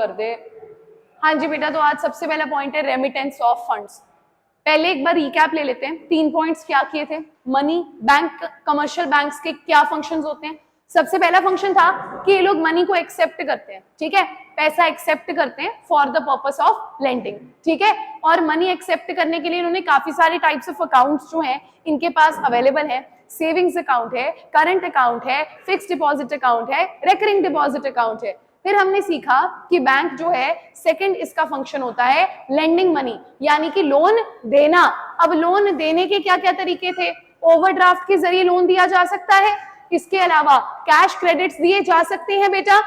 कर दे। हाँ जी बेटा, तो आज सबसे पहला पॉइंट है रेमिटेंस ऑफ फंड्स। पहले एक बार रिकैप ले लेते हैं। 3 पॉइंट्स क्या किए थे? मनी, बैंक, कमर्शियल बैंक्स के क्या फंक्शंस होते हैं। सबसे पहला फंक्शन था कि ये लोग मनी को एक्सेप्ट करते हैं, ठीक है, पैसा एक्सेप्ट करते हैं for the purpose of lending, ठीक है। और मनी एक्सेप्ट करने के लिए इन्होंने काफी सारे टाइप्स ऑफ अकाउंट्स जो हैं इनके पास अवेलेबल है। सेविंग्स अकाउंट है, करंट अकाउंट है, फिक्स डिपॉजिट अकाउंट है, रेकरिंग डिपॉजिट अकाउंट है। फिर हमने सीखा कि बैंक जो है सेकंड इसका फंक्शन होता है लेंडिंग मनी, यानी कि लोन देना। अब लोन देने के क्या क्या तरीके थे? ओवरड्राफ्ट के जरिए लोन दिया जा सकता है, इसके अलावा कैश क्रेडिट्स दिए जा सकते हैं बेटा,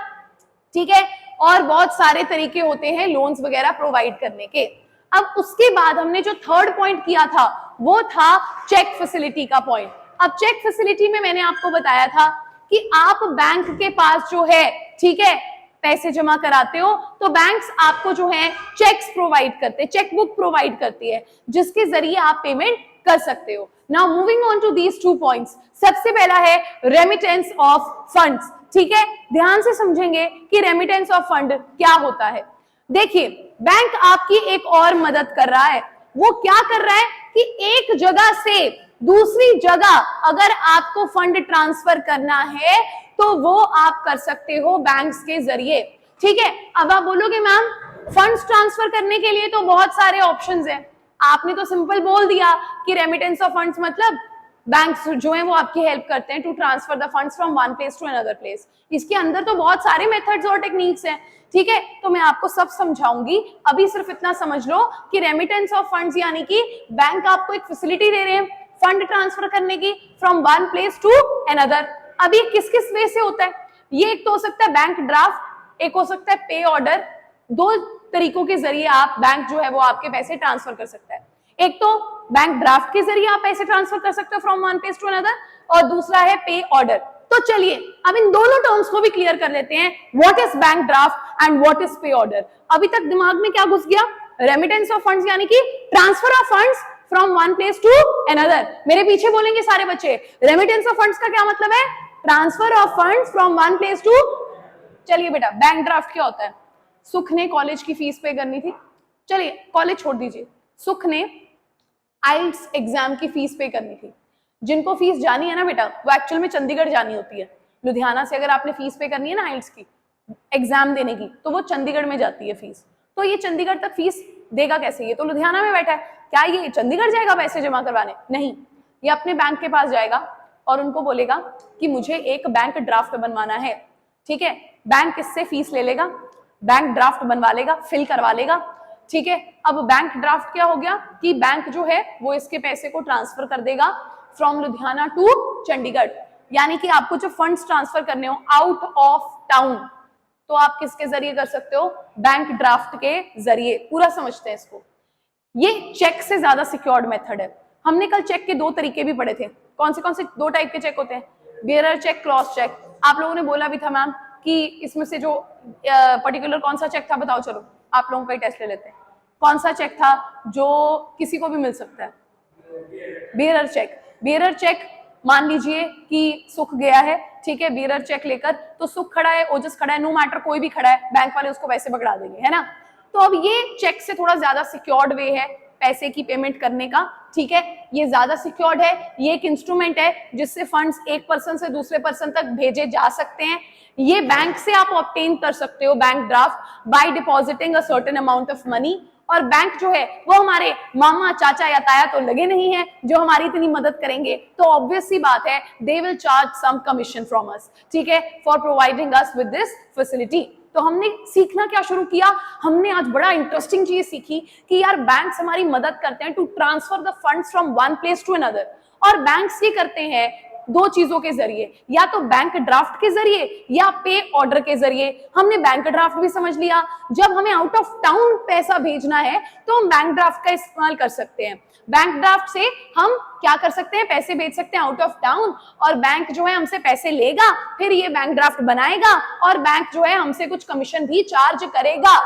ठीक है, और बहुत सारे तरीके होते हैं लोन्स वगैरह प्रोवाइड करने के। अब उसके बाद हमने जो थर्ड पॉइंट किया था वो था चेक फैसिलिटी का पॉइंट। अब चेक फैसिलिटी में मैंने आपको बताया था कि आप बैंक के पास जो है, ठीक है, पैसे जमा कराते हो तो बैंक्स आपको जो है चेक्स प्रोवाइड करते हैं, चेक बुक प्रोवाइड करती है जिसके जरिए आप पेमेंट कर सकते हो। Now moving on to these 2 points. सबसे पहला है रेमिटेंस ऑफ फंड्स, ठीक है। ध्यान से समझेंगे कि रेमिटेंस ऑफ फंड क्या होता है। देखिए, बैंक आपकी एक और मदद कर रहा है। वो क्या कर रहा है कि एक जगह से दूसरी जगह अगर आपको फंड ट्रांसफर करना है तो वो आप कर सकते हो बैंक्स के जरिए, ठीक है। अब आप बोलोगे मैम फंड्स ट्रांसफर करने के लिए तो बहुत सारे ऑप्शंस हैं। आपने तो सिंपल बोल दिया कि रेमिटेंस ऑफ फंड्स मतलब बैंक्स जो है वो आपकी हेल्प करते हैं to transfer the funds from one place to another place. इसके अंदर तो बहुत सारे मेथड्स और टेक्निक्स हैं, ठीक है, तो मैं आपको सब समझाऊंगी। अभी सिर्फ इतना समझ लो कि रेमिटेंस ऑफ फंड्स यानी कि बैंक आपको एक फैसिलिटी दे रहे हैं फंड ट्रांसफर करने की from one place to another. अब ये किस किस वे से होता है? ये एक तो हो सकता है बैंक ड्राफ्ट, एक हो सकता है पे ऑर्डर। 2 तरीकों के जरिए आप बैंक जो है वो आपके पैसे ट्रांसफर कर सकता है। एक तो बैंक ड्राफ्ट के जरिए आप पैसे ट्रांसफर कर सकते हो from one place to another, और दूसरा है पे ऑर्डर। तो चलिए अब इन दोनों टर्म्स को भी क्लियर कर लेते हैं, what is bank draft and what is pay order. अभी तक दिमाग में क्या घुस गया? रेमिटेंस ऑफ फंड्स यानी कि transfer of funds from one place to another. मेरे पीछे बोलेंगे सारे बच्चे, रेमिटेंस ऑफ फंड्स का क्या मतलब है? Transfer of funds from one place to. चलिए बेटा, बैंक ड्राफ्ट क्या होता है? सुख ने कॉलेज की फीस पे करनी थी, चलिए कॉलेज छोड़ दीजिए, सुख ने आइल्स एग्जाम की फीस पे करनी थी। जिनको फीस जानी है ना बेटा, वो एक्चुअल में चंडीगढ़ जानी होती है। लुधियाना से अगर आपने फीस पे करनी है ना आइल्स की एग्जाम देने की, तो वो चंडीगढ़ में जाती है फीस। तो ये चंडीगढ़ तक फीस देगा कैसे? ये तो लुधियाना में बैठा है, क्या ये चंडीगढ़ जाएगा पैसे जमा करवाने? नहीं, ये अपने बैंक के पास जाएगा और उनको बोलेगा कि मुझे एक बैंक ड्राफ्ट बनवाना है, ठीक है। बैंक इससे फीस ले लेगा, बैंक ड्राफ्ट बनवा लेगा, फिल करवा लेगा, ठीक है। अब बैंक ड्राफ्ट क्या हो गया कि बैंक जो है वो इसके पैसे को ट्रांसफर कर देगा फ्रॉम लुधियाना टू चंडीगढ़। यानी कि आपको जो फंड्स ट्रांसफर करने हो आउट ऑफ टाउन, तो आप किसके जरिए कर सकते हो? बैंक ड्राफ्ट के जरिए। पूरा समझते हैं इसको। ये चेक से ज्यादा सिक्योर्ड मेथड है। हमने कल चेक के 2 तरीके भी पढ़े थे। कौन से 2 टाइप के चेक होते हैं? Bearer cheque, cross cheque. आप लोगों ने बोला भी था मैम कि इसमें से जो पर्टिकुलर कौन सा चेक था, बताओ। चलो आप लोगों का ही टेस्ट ले लेते हैं। कौन सा चेक था जो किसी को भी मिल सकता है? Bearer cheque. बियरर चेक मान लीजिए कि सुख गया है, ठीक है, बियरर चेक लेकर, तो सुख खड़ा है, ओजस खड़ा है, नो मैटर कोई भी खड़ा है, बैंक वाले उसको पैसे पकड़ा देंगे, है ना। तो अब ये चेक से थोड़ा ज्यादा सिक्योर्ड वे है पैसे की पेमेंट करने का, ठीक है, ये ज्यादा सिक्योर्ड है। ये एक इंस्ट्रूमेंट है जिससे फंड्स एक पर्सन से दूसरे पर्सन तक भेजे जा सकते हैं। ये बैंक से आप ऑब्टेन कर सकते हो bank draft by depositing a certain amount of money. और बैंक जो है वो हमारे मामा, चाचा या ताया तो लगे नहीं है जो हमारी इतनी मदद करेंगे, तो ऑब्वियस सी बात है they will charge some commission from us, ठीक है, for providing us with this facility. तो हमने सीखना क्या शुरू किया? हमने आज बड़ा इंटरेस्टिंग चीज सीखी कि यार बैंक्स हमारी मदद करते हैं to transfer the funds from one place to another. और बैंक्स ये करते हैं 2 चीजों के जरिए, या तो बैंक ड्राफ्ट के जरिए या पे ऑर्डर के जरिए। हमने बैंक ड्राफ्ट भी समझ लिया, जब हमें आउट ऑफ टाउन पैसा भेजना है तो हम बैंक ड्राफ्ट का इस्तेमाल कर सकते हैं। बैंक ड्राफ्ट से हम क्या कर सकते हैं? पैसे भेज सकते हैं आउट ऑफ टाउन, और बैंक जो है हमसे पैसे लेगा, फिर ये बैंक ड्राफ्ट बनाएगा और बैंक जो है हमसे कुछ कमीशन भी चार्ज करेगा।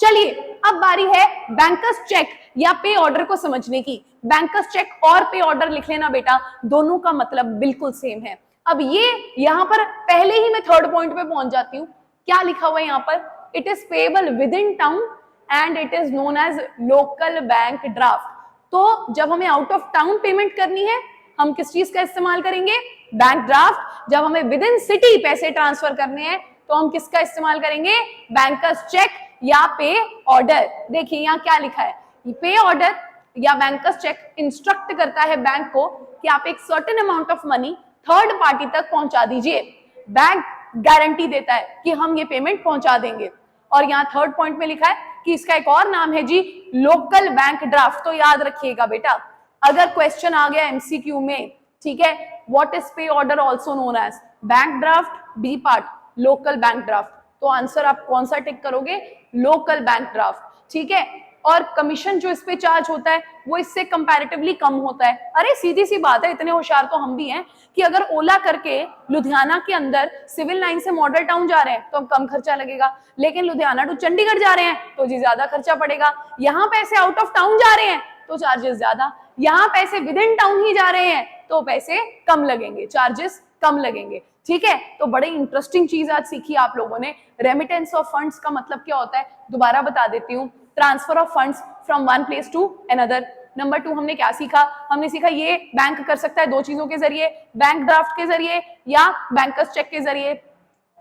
चलिए अब बारी है बैंकर्स चेक या पे ऑर्डर को समझने की। बैंकर्स चेक और पे ऑर्डर लिख लेना बेटा, दोनों का मतलब बिल्कुल सेम है। अब ये यहां पर पहले ही मैं थर्ड पॉइंट पे पहुंच जाती हूँ। क्या लिखा हुआ है यहाँ पर? It is payable within town and it is known as local bank draft. तो जब हमें आउट ऑफ टाउन पेमेंट करनी है हम किस चीज का इस्तेमाल करेंगे? Bank draft. जब हमें विद इन सिटी पैसे ट्रांसफर करने हैं तो हम किसका इस्तेमाल करेंगे? बैंकर्स चेक या पे ऑर्डर। देखिए यहाँ क्या लिखा है, पे ऑर्डर या बैंकर्स चेक इंस्ट्रक्ट करता है बैंक को कि आप एक certain amount of money third party तक पहुंचा दीजिए। बैंक गारंटी देता है कि हम ये पेमेंट पहुंचा देंगे। और यहाँ थर्ड पॉइंट में लिखा है कि इसका एक और नाम है जी लोकल बैंक ड्राफ्ट। तो याद रखिएगा बेटा, अगर क्वेश्चन आ गया एमसीक्यू में, ठीक है, what is pay order also known as bank draft, B part local bank draft, तो आंसर आप कौन सा टिक करोगे? लोकल बैंक ड्राफ्ट, ठीक है। और कमीशन जो इस पे चार्ज होता है वो इससे कंपैरेटिवली कम होता है। अरे सीधी सी बात है, इतने होशियार तो हम भी हैं कि अगर ओला करके लुधियाना के अंदर सिविल लाइन से मॉडल टाउन जा रहे हैं तो कम खर्चा लगेगा, लेकिन लुधियाना टू चंडीगढ़ जा रहे हैं तो जी ज्यादा खर्चा पड़ेगा। यहाँ पैसे आउट ऑफ टाउन जा रहे हैं तो चार्जेस ज्यादा, यहाँ पैसे विद इन टाउन ही जा रहे हैं तो पैसे कम लगेंगे, चार्जेस कम लगेंगे, ठीक है। तो बड़ी इंटरेस्टिंग चीज आज सीखी आप लोगों ने। रेमिटेंस ऑफ फंड्स का मतलब क्या होता है दोबारा बता देती हूँ, transfer of funds from one place to another. Number 2 हमने क्या सीखा? हमने सीखा ये बैंक कर सकता है दो चीजों के जरिए, बैंक ड्राफ्ट के जरिए या बैंकर्स चेक के जरिए।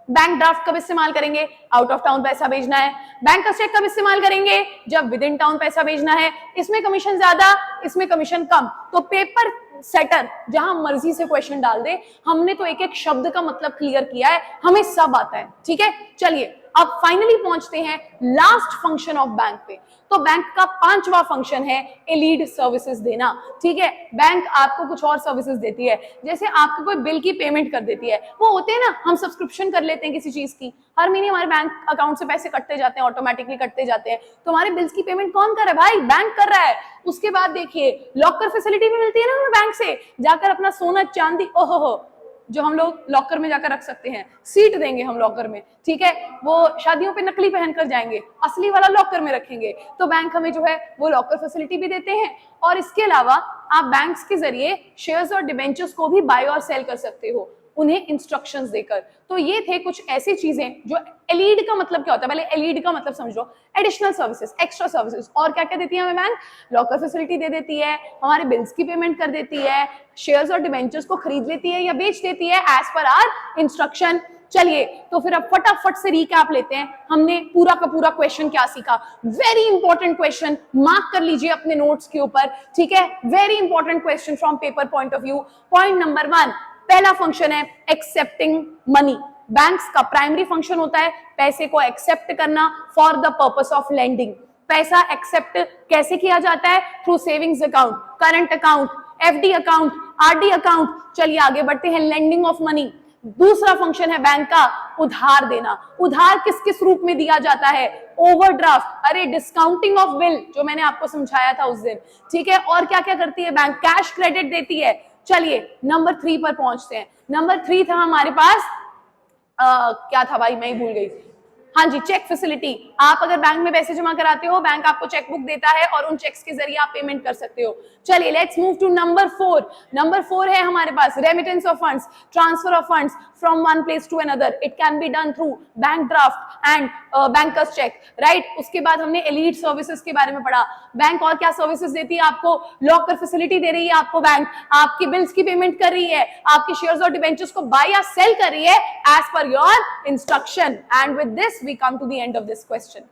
बैंक ड्राफ्ट कब इस्तेमाल करेंगे? आउट ऑफ टाउन पैसा भेजना है। बैंकर्स चेक कब इस्तेमाल करेंगे? जब विद इन टाउन पैसा भेजना है। इसमें कमीशन ज्यादा, इसमें कमीशन कम। तो पेपर सेटर जहां मर्जी से क्वेश्चन डाल दे, हमने तो एक एक शब्द का मतलब क्लियर किया है, हमें सब आता है, ठीक है। चलिए अब फाइनली पहुंचते हैं लास्ट फंक्शन ऑफ बैंक पे। तो बैंक का 5वां फंक्शन है एलीड सर्विसेज देना, ठीक है। बैंक आपको कुछ और सर्विसेज देती है, जैसे आपको कोई बिल की पेमेंट कर देती है। वो होते हैं ना, हम सब्सक्रिप्शन कर लेते हैं किसी चीज की, हर महीने हमारे बैंक अकाउंट से पैसे कटते जाते हैं, ऑटोमेटिकली कटते जाते हैं। तो हमारे बिल्स की पेमेंट कौन कर रहा है? भाई बैंक कर रहा है। उसके बाद देखिए लॉकर फैसिलिटी भी मिलती है ना हमें बैंक से, जाकर अपना सोना चांदी, ओहो जो हम लोग लॉकर में जाकर रख सकते हैं, सीट देंगे हम लॉकर में, ठीक है। वो शादियों पे नकली पहनकर जाएंगे, असली वाला लॉकर में रखेंगे। तो बैंक हमें जो है वो लॉकर फैसिलिटी भी देते हैं। और इसके अलावा आप बैंक्स के जरिए शेयर्स और डिबेंचर्स को भी बाय और सेल कर सकते हो, उन्हें इंस्ट्रक्शंस देकर। तो ये थे कुछ ऐसी चीजें जो एलीड का मतलब क्या होता है, पहले एलीड का मतलब समझ लो, एडिशनल सर्विसेज, एक्स्ट्रा सर्विसेज। और क्या क्या देती है हमें बैंक? लॉकर फैसिलिटी दे देती है, हमारे बिल्स की पेमेंट कर देती है, शेयर्स और डिबेंचर्स को खरीद लेती है या बेच देती है एज पर आवर इंस्ट्रक्शन। चलिए तो फिर अब फटाफट से रिकैप लेते हैं, हमने पूरा का पूरा क्वेश्चन क्या सीखा। वेरी इंपॉर्टेंट क्वेश्चन, मार्क कर लीजिए अपने नोट्स के ऊपर, ठीक है। Very important question from paper point of view. Point number 1, पहला फंक्शन है एक्सेप्टिंग मनी। बैंक्स का प्राइमरी फंक्शन होता है पैसे को एक्सेप्ट करना for the purpose of lending. पैसा एक्सेप्ट कैसे किया जाता है? Through savings account, current account, FD account, RD account. चलिए आगे बढ़ते हैं, लेंडिंग ऑफ मनी। दूसरा फंक्शन है बैंक का उधार देना। उधार किस किस रूप में दिया जाता है? ओवरड्राफ्ट, अरे डिस्काउंटिंग ऑफ बिल जो मैंने आपको समझाया था उस दिन, ठीक है। और क्या क्या करती है बैंक? कैश क्रेडिट देती है। चलिए नंबर 3 पर पहुंचते हैं। नंबर 3 था हमारे पास क्या था भाई, मैं ही भूल गई। हाँ जी, चेक फैसिलिटी। आप अगर बैंक में पैसे जमा कराते हो, बैंक आपको चेक बुक देता है और उन चेक्स के जरिए आप पेमेंट कर सकते हो। चलिए let's move to number 4। Number 4 है हमारे पास remittance of funds, transfer of funds from one place to another. It can be done through bank draft and bankers cheque, right. उसके बाद हमने एलीड सर्विसेज के बारे में पढ़ा। बैंक और क्या सर्विसेज देती है आपको? लॉकर फैसिलिटी दे रही है आपको बैंक, आपकी बिल्स की पेमेंट कर रही है, आपके शेयर्स और डिबेंचर्स को बाय या सेल कर रही है as per your instruction. And with this we come to the end of this question.